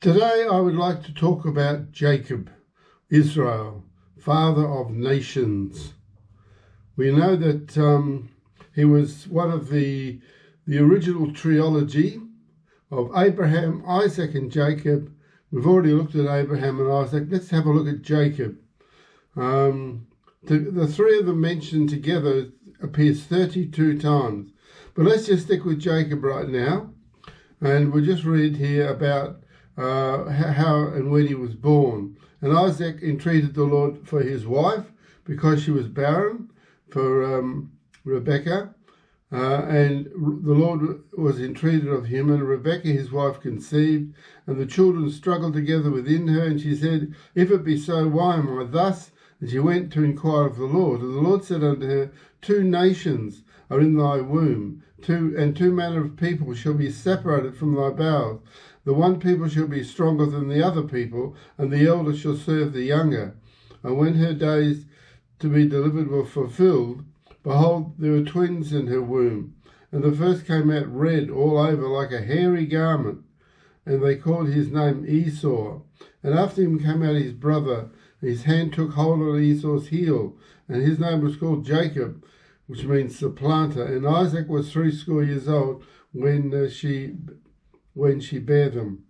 Today I would like to talk about Jacob, Israel, father of nations. We know that he was one of the original trilogy of Abraham, Isaac and Jacob. We've already looked at Abraham and Isaac. Let's have a look at Jacob. The three of them mentioned together appears 32 times. But let's just stick with Jacob right now. And we'll just read here about how and when he was born. And Isaac entreated the Lord for his wife because she was barren, for Rebekah. And the Lord was entreated of him, and Rebekah his wife conceived, and the children struggled together within her. And she said, If it be so, why am I thus? And she went to inquire of the Lord. And the Lord said unto her, 2 nations are in thy womb, two manner of people shall be separated from thy bowels. The one people shall be stronger than the other people, and the elder shall serve the younger. And when her days to be delivered were fulfilled, behold, there were twins in her womb. And the first came out red all over like a hairy garment, and they called his name Esau. And after him came out his brother, and his hand took hold on Esau's heel, and his name was called Jacob, which means supplanter. And Isaac was 80 years old when she bare them.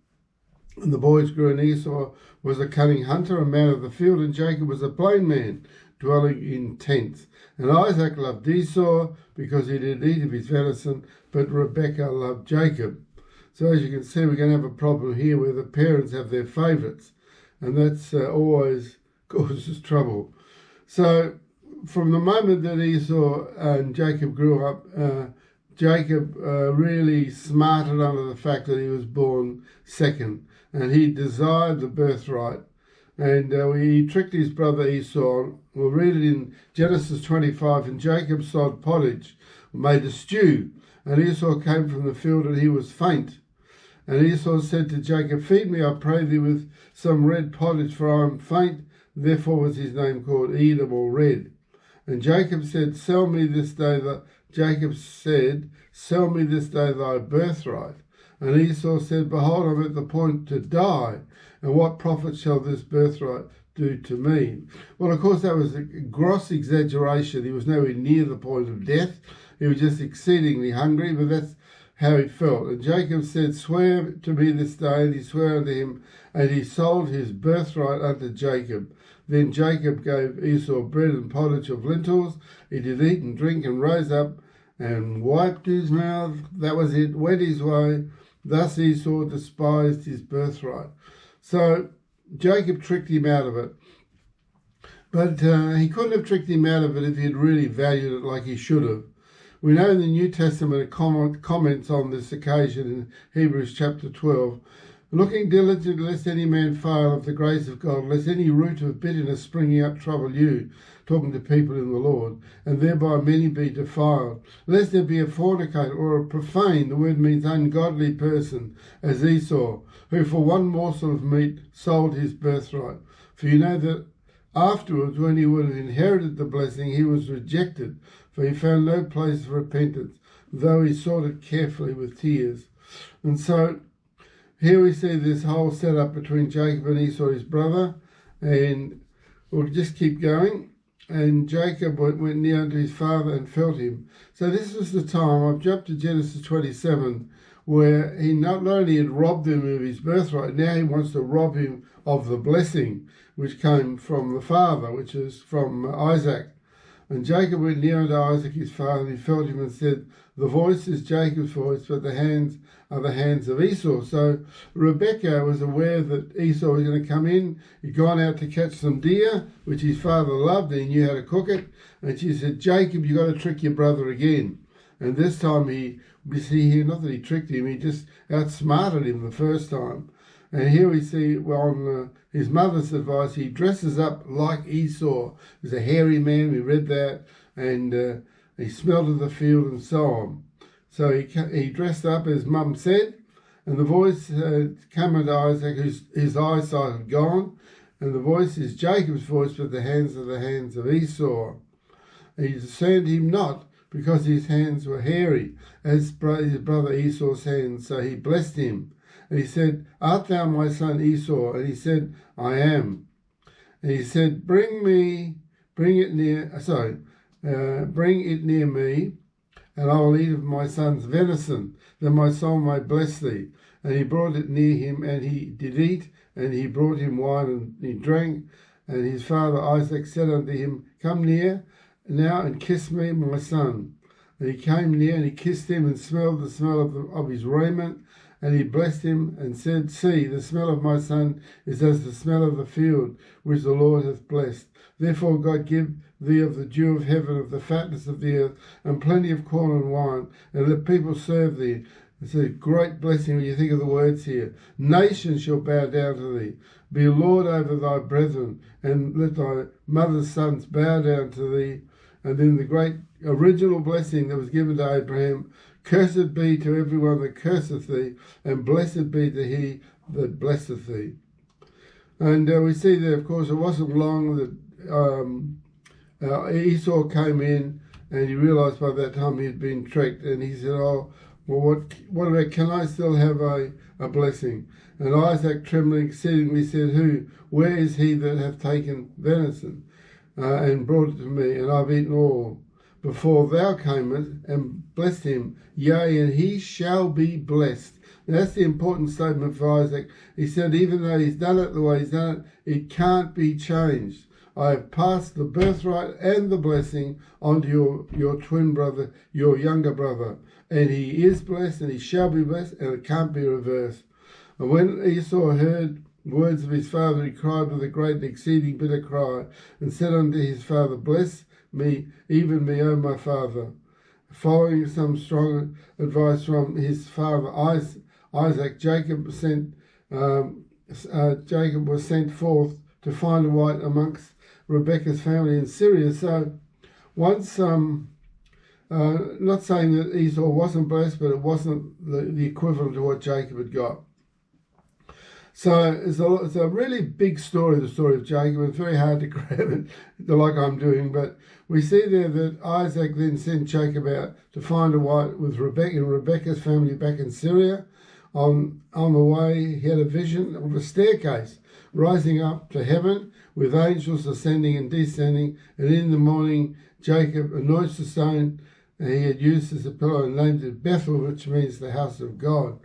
And the boys grew, and Esau was a cunning hunter, a man of the field, and Jacob was a plain man, dwelling in tents. And Isaac loved Esau because he did eat of his venison, but Rebekah loved Jacob. So as you can see, we're going to have a problem here where the parents have their favourites, and that's always causes trouble. So from the moment that Esau and Jacob grew up, Jacob really smarted under the fact that he was born second, and he desired the birthright. And he tricked his brother Esau. We'll read it in Genesis 25. And Jacob sod pottage, made a stew. And Esau came from the field, and he was faint. And Esau said to Jacob, Feed me, I pray thee, with some red pottage, for I am faint. Therefore was his name called Edom, or red. And Jacob said, Sell me this day thy birthright. And Esau said, Behold, I am at the point to die, and what profit shall this birthright do to me? Well, of course, that was a gross exaggeration. He was nowhere near the point of death. He was just exceedingly hungry, but that's how he felt. And Jacob said, Swear to me this day. And he swore unto him, and he sold his birthright unto Jacob. Then Jacob gave Esau bread and pottage of lentils. He did eat and drink, and rose up and wiped his mouth. That was it, went his way. Thus Esau despised his birthright. So Jacob tricked him out of it. But he couldn't have tricked him out of it if he had really valued it like he should have. We know in the New Testament comments on this occasion in Hebrews chapter 12, Looking diligently lest any man fail of the grace of God, lest any root of bitterness springing up trouble you, talking to people in the Lord, and thereby many be defiled. Lest there be a fornicator or a profane, the word means ungodly person, as Esau, who for one morsel of meat sold his birthright. For you know that afterwards, when he would have inherited the blessing, he was rejected, for he found no place of repentance, though he sought it carefully with tears. And so here we see this whole setup between Jacob and Esau, his brother, and we'll just keep going. And Jacob went near unto his father and felt him. So this was the time, I've jumped to Genesis 27, where he not only had robbed him of his birthright, now he wants to rob him of the blessing which came from the father, which is from Isaac. And Jacob went near unto Isaac his father, and he felt him and said, The voice is Jacob's voice, but the hands are the hands of Esau. So Rebekah was aware that Esau was going to come in. He'd gone out to catch some deer, which his father loved, and he knew how to cook it. And she said, Jacob, you've got to trick your brother again. And this time we see here, not that he tricked him, he just outsmarted him the first time. And here we see, well, on his mother's advice, he dresses up like Esau. He's a hairy man, we read that, and he smelled of the field and so on. So he dressed up as Mum said, and the voice came unto Isaac, his eyesight had gone, and the voice is Jacob's voice, but the hands are the hands of Esau. And he discerned him not, because his hands were hairy, as his brother Esau's hands, so he blessed him. And he said, Art thou my son Esau? And he said, I am. And he said, bring it near me, and I will eat of my son's venison, that my soul may bless thee. And he brought it near him, and he did eat, and he brought him wine, and he drank. And his father Isaac said unto him, Come near now and kiss me, my son. And he came near, and he kissed him, and smelled the smell of his raiment. And he blessed him, and said, See, the smell of my son is as the smell of the field, which the Lord hath blessed. Therefore God give thee of the dew of heaven, of the fatness of the earth, and plenty of corn and wine, and let people serve thee. It's a great blessing when you think of the words here. Nations shall bow down to thee. Be Lord over thy brethren, and let thy mother's sons bow down to thee. And then the great original blessing that was given to Abraham, Cursed be to everyone that curseth thee, and blessed be to he that blesseth thee. And we see that, of course, it wasn't long that Esau came in, and he realised by that time he had been tricked, and he said, Oh, well, what about, can I still have a blessing? And Isaac, trembling exceedingly, said, where is he that hath taken venison, and brought it to me? And I've eaten all before thou camest, and blessed him. Yea, and he shall be blessed. And that's the important statement for Isaac. He said, even though he's done it the way he's done it, it can't be changed. I have passed the birthright and the blessing onto your twin brother, your younger brother. And he is blessed, and he shall be blessed, and it can't be reversed. And when Esau heard words of his father, he cried with a great and exceeding bitter cry, and said unto his father, Bless me, even me, O my father. Following some strong advice from his father Isaac, Jacob was sent forth to find a wife amongst Rebekah's family in Syria. So once, not saying that Esau wasn't blessed, but it wasn't the equivalent to what Jacob had got. So it's a really big story, the story of Jacob. It's very hard to grab it like I'm doing, but we see there that Isaac then sent Jacob out to find a wife with Rebekah's family back in Syria. On the way, he had a vision of a staircase rising up to heaven with angels ascending and descending. And in the morning, Jacob anoints the stone he had used as a pillow and named it Bethel, which means the house of God.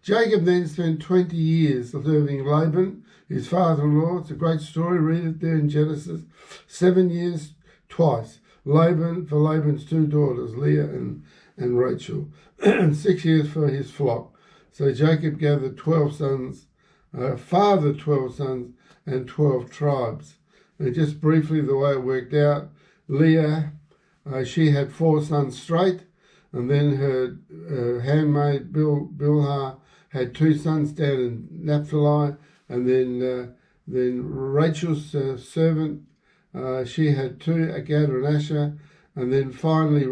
Jacob then spent 20 years serving Laban, his father-in-law. It's a great story. Read it there in Genesis. 7 years twice. For Laban's two daughters, Leah and Rachel. And 6 years for his flock. So Jacob gathered 12 sons, fathered 12 sons, and 12 tribes. And just briefly, the way it worked out, Leah, she had 4 sons straight, and then her handmaid Bilhah had 2 sons down in Naphtali, and then Rachel's servant, she had 2, Gad and Asher, and then finally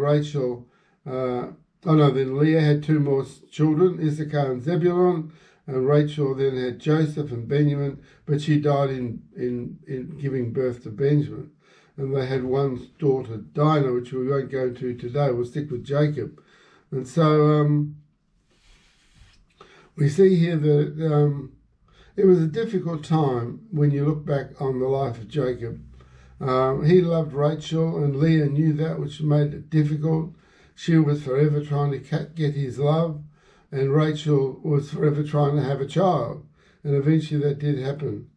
then Leah had 2 more children, Issachar and Zebulun, and Rachel then had Joseph and Benjamin, but she died in giving birth to Benjamin. And they had one daughter, Dinah, which we won't go into today. We'll stick with Jacob. And so we see here that it was a difficult time when you look back on the life of Jacob. He loved Rachel, and Leah knew that, which made it difficult. She was forever trying to get his love, and Rachel was forever trying to have a child. And eventually that did happen.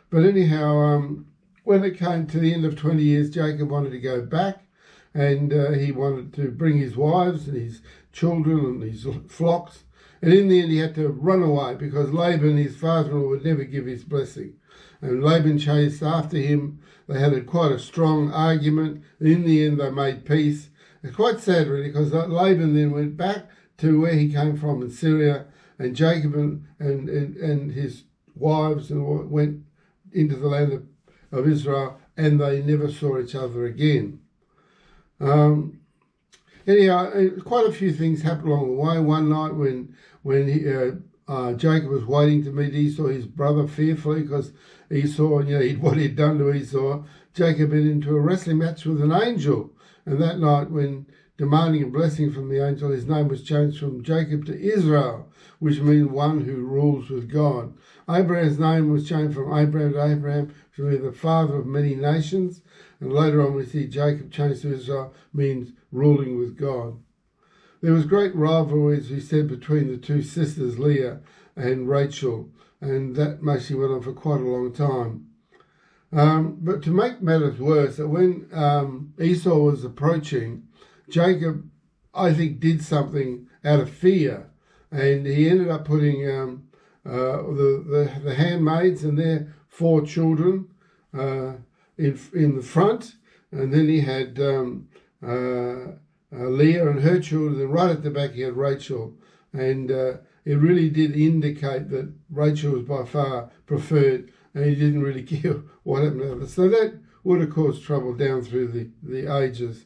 But anyhow, when it came to the end of 20 years, Jacob wanted to go back, and he wanted to bring his wives and his children and his flocks. And in the end, he had to run away because Laban, his father-in-law, would never give his blessing. And Laban chased after him. They had quite a strong argument. And in the end, they made peace. It's quite sad, really, because Laban then went back to where he came from in Syria, and Jacob and his wives went into the land of Israel, and they never saw each other again. Anyhow, quite a few things happened along the way. One night when Jacob was waiting to meet Esau, his brother, fearfully, because Esau, what he'd done to Esau, Jacob went into a wrestling match with an angel. And that night when demanding a blessing from the angel, his name was changed from Jacob to Israel, which means one who rules with God. Abraham's name was changed from Abraham to Abraham, which means the father of many nations. And later on we see Jacob changed to Israel, means ruling with God. There was great rivalry, as we said, between the two sisters, Leah and Rachel, and that mostly went on for quite a long time. But to make matters worse, that when Esau was approaching, Jacob, I think, did something out of fear, and he ended up putting the handmaids and their 4 children in the front, and then he had Leah and her children, and right at the back he had Rachel, and it really did indicate that Rachel was by far preferred, and he didn't really care what happened to others. So that would have caused trouble down through the ages.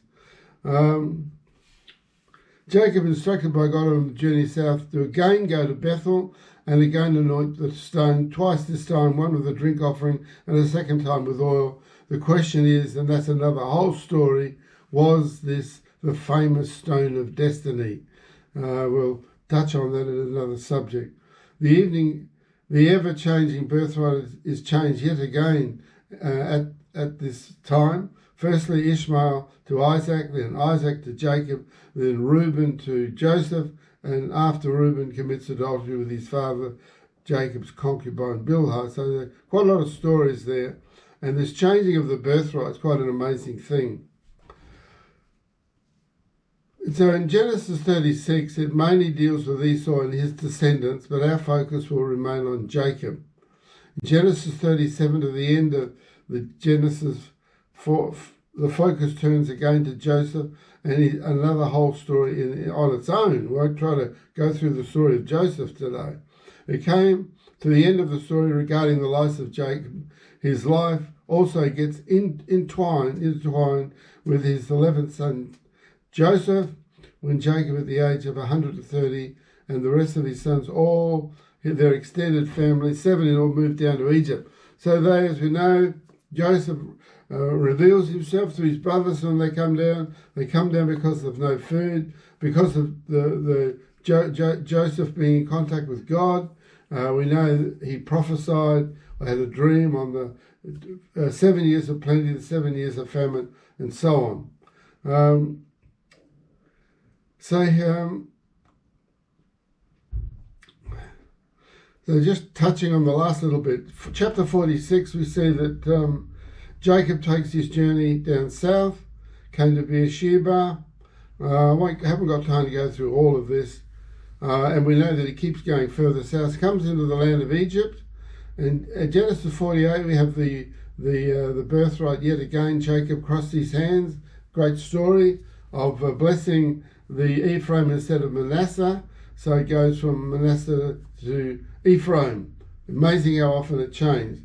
Jacob, instructed by God on the journey south, to again go to Bethel and again anoint the stone, twice this time, one with a drink offering and a second time with oil. The question is, and that's another whole story, was this the famous stone of destiny? We'll touch on that in another subject. The ever-changing birthright is changed yet again at this time. Firstly, Ishmael to Isaac, then Isaac to Jacob, then Reuben to Joseph, and after Reuben commits adultery with his father, Jacob's concubine Bilhah. So there are quite a lot of stories there. And this changing of the birthright is quite an amazing thing. So in Genesis 36, it mainly deals with Esau and his descendants, but our focus will remain on Jacob. In Genesis 37, to the end of the Genesis 4, the focus turns again to Joseph, and another whole story on its own. We won't try to go through the story of Joseph today. It came to the end of the story regarding the life of Jacob. His life also gets intertwined with his 11th son Joseph, when Jacob, at the age of 130, and the rest of his sons, all their extended family, 7 in all, moved down to Egypt. So they, as we know, Joseph reveals himself to his brothers when they come down. They come down because of no food, because of Joseph being in contact with God. We know that he prophesied, or had a dream on the 7 years of plenty, the 7 years of famine, and so on. So just touching on the last little bit, for chapter 46, we see that Jacob takes his journey down south, came to Beersheba. I haven't got time to go through all of this. And we know that he keeps going further south, comes into the land of Egypt. And at Genesis 48, we have the birthright yet again. Jacob crossed his hands. Great story of blessing the Ephraim instead of Manasseh. So it goes from Manasseh to Ephraim. Amazing how often it changed.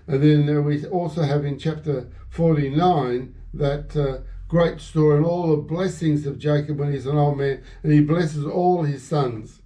And then we also have in chapter 49 that great story and all the blessings of Jacob when he's an old man, and he blesses all his sons.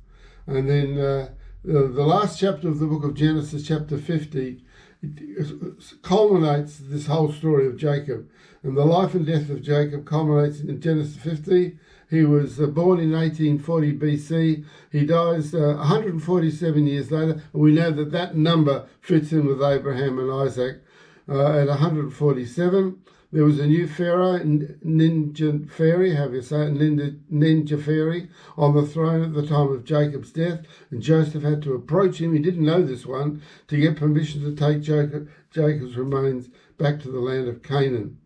And then the last chapter of the book of Genesis, chapter 50, it culminates this whole story of Jacob. And the life and death of Jacob culminates in Genesis 50. He was born in 1840 BC. He dies 147 years later. And we know that that number fits in with Abraham and Isaac at 147. There was a new pharaoh, Ninjaferi, however you say it, Ninjaferi, on the throne at the time of Jacob's death. And Joseph had to approach him, he didn't know this one, to get permission to take Jacob's remains back to the land of Canaan.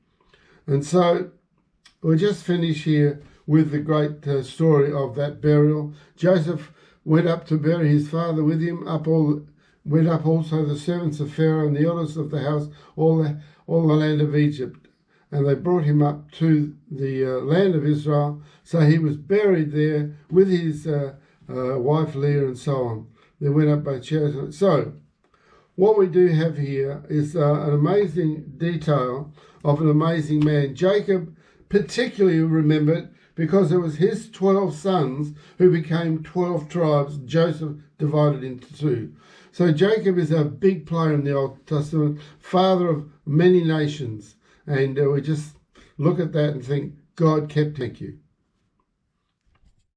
And so we'll just finish here with the great story of that burial. Joseph went up to bury his father with him. Went up also the servants of Pharaoh and the elders of the house, all the land of Egypt. And they brought him up to the land of Israel. So he was buried there with his wife Leah and so on. They went up by chairs. So what we do have here is an amazing detail of an amazing man. Jacob particularly remembered because it was his 12 sons who became 12 tribes, Joseph divided into 2. So Jacob is a big player in the Old Testament, father of many nations. And we just look at that and think, God kept. Thank you.